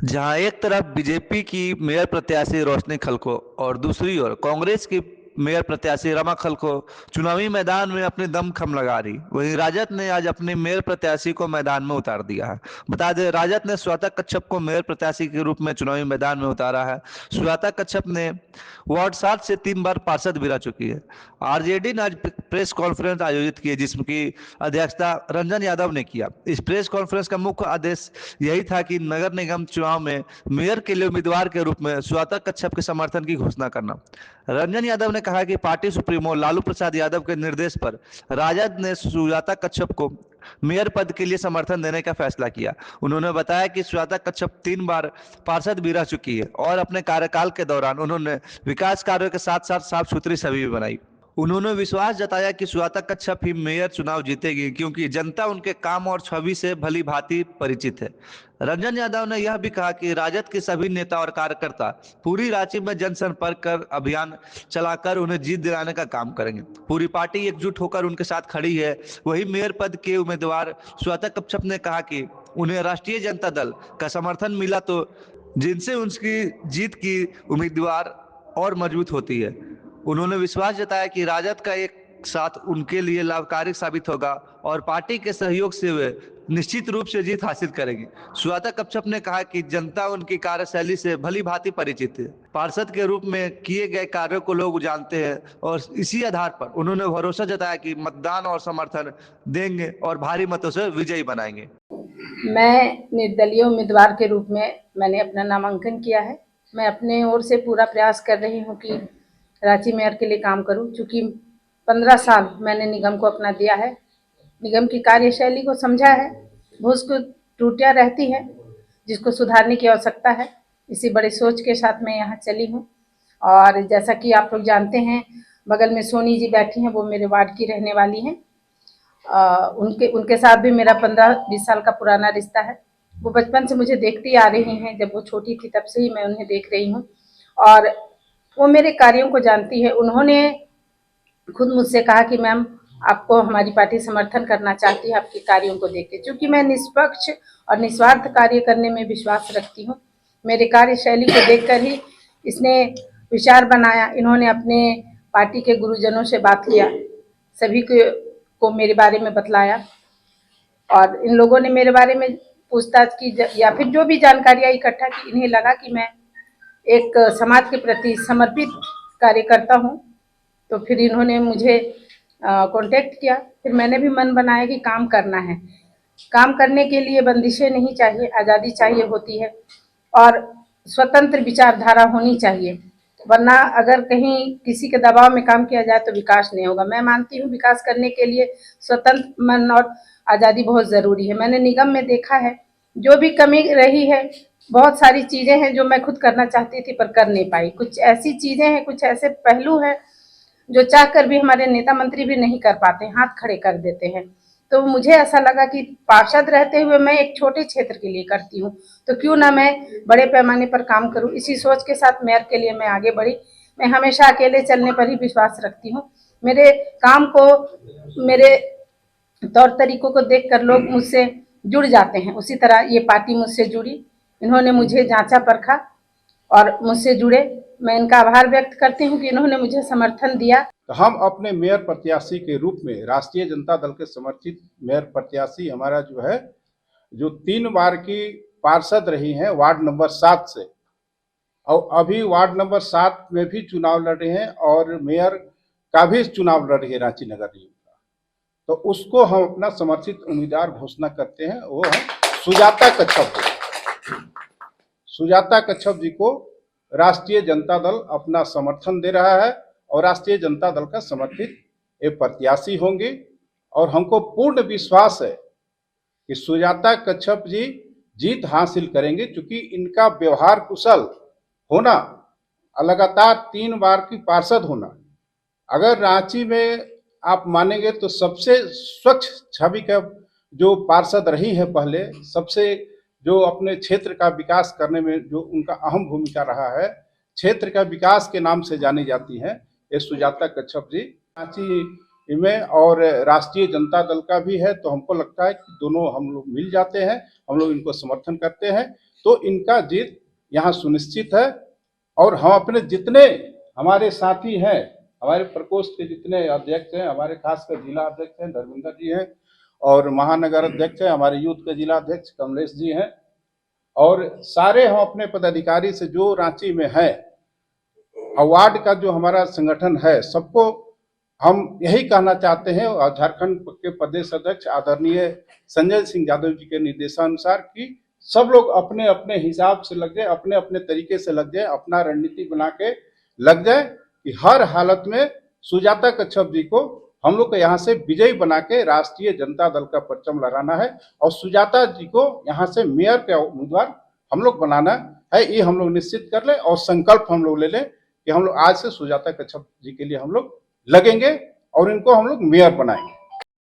जहां एक तरफ बीजेपी की मेयर प्रत्याशी रोशनी खलखो और दूसरी ओर कांग्रेस की मेयर प्रत्याशी रमा खलखो चुनावी मैदान में अपने दम खम लगा रही, वहीं राजद ने आज अपने मेयर प्रत्याशी को मैदान में उतार दिया है। बता दें, राजद ने श्वेता कच्छप को मेयर प्रत्याशी के रूप में चुनावी मैदान में उतारा है। श्वेता कच्छप ने वार्ड 7 से 3 बार पार्षद भी रह चुकी है। आरजेडी ने आज प्रेस कॉन्फ्रेंस आयोजित की, जिसकी अध्यक्षता रंजन यादव ने किया। इस प्रेस कॉन्फ्रेंस का मुख्य आदेश यही था कि नगर निगम चुनाव में मेयर के लिए उम्मीदवार के रूप में श्वेता कच्छप के समर्थन की घोषणा करना। रंजन यादव ने कहा कि पार्टी सुप्रीमो लालू प्रसाद यादव के निर्देश पर राजद ने श्वेता कच्छप को मेयर पद के लिए समर्थन देने का फैसला किया। उन्होंने बताया कि श्वेता कच्छप 3 बार पार्षद भी रह चुकी है और अपने कार्यकाल के दौरान उन्होंने विकास कार्यों के साथ साथ साफ सुथरी छवि भी बनाई। उन्होंने विश्वास जताया कि श्वेता कच्छप ही मेयर चुनाव जीतेगी, क्योंकि जनता उनके काम और छवि से भली भांति परिचित है। रंजन यादव ने यह भी कहा कि राजद के सभी नेता और कार्यकर्ता पूरी रांची में जनसंपर्क कर अभियान चलाकर उन्हें जीत दिलाने का काम करेंगे। पूरी पार्टी एकजुट होकर उनके साथ खड़ी है। वही मेयर पद के उम्मीदवार श्वेता कच्छप ने कहा कि उन्हें राष्ट्रीय जनता दल का समर्थन मिला, तो जिनसे उनकी जीत की उम्मीदवार और मजबूत होती है। उन्होंने विश्वास जताया कि राजद का एक साथ उनके लिए लाभकारी साबित होगा और पार्टी के सहयोग से वे निश्चित रूप से जीत हासिल करेगी। श्वेता कच्छप ने कहा कि जनता उनकी कार्यशैली से भली भांति परिचित है। पार्षद के रूप में किए गए कार्यों को लोग जानते हैं और इसी आधार पर उन्होंने भरोसा जताया कि मतदान और समर्थन देंगे और भारी मतों से विजयी बनाएंगे। मैं निर्दलीय उम्मीदवार के रूप में मैंने अपना नामांकन किया है। मैं अपने ओर से पूरा प्रयास कर रही हूँ कि रांची मेयर के लिए काम करूँ। चूँकि 15 साल मैंने निगम को अपना दिया है, निगम की कार्यशैली को समझा है, बहुत कुछ त्रुटियाँ रहती हैं जिसको सुधारने की आवश्यकता है। इसी बड़े सोच के साथ मैं यहाँ चली हूँ। और जैसा कि आप लोग जानते हैं, बगल में सोनी जी बैठी हैं, वो मेरे वार्ड की रहने वाली हैं। उनके साथ भी मेरा 15-20 साल का पुराना रिश्ता है। वो बचपन से मुझे देखती आ रही हैं, जब वो छोटी थी तब से ही मैं उन्हें देख रही हूँ और वो मेरे कार्यों को जानती है। उन्होंने खुद मुझसे कहा कि मैम, आपको हमारी पार्टी समर्थन करना चाहती है आपके कार्यों को देख के, क्योंकि मैं निष्पक्ष और निस्वार्थ कार्य करने में विश्वास रखती हूँ। मेरे कार्यशैली को देखकर ही इसने विचार बनाया। इन्होंने अपने पार्टी के गुरुजनों से बात किया, सभी को मेरे बारे में बतलाया और इन लोगों ने मेरे बारे में पूछताछ की या फिर जो भी जानकारियाँ इकट्ठा की। इन्हें लगा कि मैं एक समाज के प्रति समर्पित कार्यकर्ता हूँ, तो फिर इन्होंने मुझे कांटेक्ट किया। फिर मैंने भी मन बनाया कि काम करना है। काम करने के लिए बंदिशें नहीं चाहिए, आज़ादी चाहिए होती है और स्वतंत्र विचारधारा होनी चाहिए, वरना अगर कहीं किसी के दबाव में काम किया जाए तो विकास नहीं होगा। मैं मानती हूँ विकास करने के लिए स्वतंत्र मन और आज़ादी बहुत ज़रूरी है। मैंने निगम में देखा है, जो भी कमी रही है, बहुत सारी चीज़ें हैं जो मैं खुद करना चाहती थी पर कर नहीं पाई। कुछ ऐसी चीज़ें हैं, कुछ ऐसे पहलू हैं जो चाह कर भी हमारे नेता मंत्री भी नहीं कर पाते, हाथ खड़े कर देते हैं। तो मुझे ऐसा लगा कि पार्षद रहते हुए मैं एक छोटे क्षेत्र के लिए करती हूँ, तो क्यों ना मैं बड़े पैमाने पर काम करूँ। इसी सोच के साथ मेयर के लिए मैं आगे बढ़ी। मैं हमेशा अकेले चलने पर ही विश्वास रखती हूँ। मेरे काम को, मेरे तौर तरीकों को देखकर लोग मुझसे जुड़ जाते हैं, उसी तरह ये पार्टी मुझसे जुड़ी। इन्होंने मुझे जांचा परखा और मुझसे जुड़े। मैं इनका आभार व्यक्त करती हूँ कि इन्होंने मुझे समर्थन दिया। तो हम अपने मेयर प्रत्याशी के रूप में राष्ट्रीय जनता दल के समर्थित मेयर प्रत्याशी हमारा जो है, जो 3 बार की पार्षद रही हैं वार्ड नंबर 7 से, और अभी वार्ड नंबर 7 में भी चुनाव लड़ रहे हैं और मेयर का भी चुनाव लड़ रही है रांची नगर निगम का, तो उसको हम अपना समर्थित उम्मीदवार घोषणा करते हैं। वो है सुजाता कच्छप जी। सुजाता कच्छप जी को राष्ट्रीय जनता दल अपना समर्थन दे रहा है और राष्ट्रीय जनता दल का समर्थित ये प्रत्याशी होंगे। और हमको पूर्ण विश्वास है कि सुजाता कच्छप जी जीत हासिल करेंगे, क्योंकि इनका व्यवहार कुशल होना, लगातार 3 बार की पार्षद होना, अगर रांची में आप मानेंगे तो सबसे स्वच्छ छवि का जो पार्षद रही है पहले, सबसे जो अपने क्षेत्र का विकास करने में जो उनका अहम भूमिका रहा है, क्षेत्र का विकास के नाम से जानी जाती हैं ये सुजाता कच्छप जी। रांची में और राष्ट्रीय जनता दल का भी है, तो हमको लगता है कि दोनों हम लोग मिल जाते हैं, हम लोग इनको समर्थन करते हैं। तो इनका जीत यहाँ सुनिश्चित है। और हम अपने जितने हमारे साथी हैं, हमारे प्रकोष्ठ के जितने अध्यक्ष हैं, हमारे खासकर जिला अध्यक्ष हैं धर्मेंद्र जी हैं, और महानगर अध्यक्ष हैं हमारे यूथ के जिला अध्यक्ष कमलेश जी हैं, और सारे हम अपने पदाधिकारी से जो रांची में है, अवार्ड का जो हमारा संगठन है, सबको हम यही कहना चाहते हैं, और झारखंड के प्रदेश अध्यक्ष आदरणीय संजय सिंह यादव जी के निर्देशानुसार कि सब लोग अपने अपने हिसाब से लग जाए, अपने अपने तरीके से लग जाए, अपना रणनीति बना के लग जाए कि हर हालत में सुजाता कच्छप जी को हम लोग को यहाँ से विजयी बना के राष्ट्रीय जनता दल का परचम लहराना है, और सुजाता जी को यहाँ से मेयर का उम्मीदवार हम लोग बनाना है। ये हम लोग निश्चित कर ले और संकल्प हम लोग ले लें कि हम लोग आज से सुजाता कच्छप जी के लिए हम लोग लगेंगे और इनको हम लोग मेयर बनाएंगे।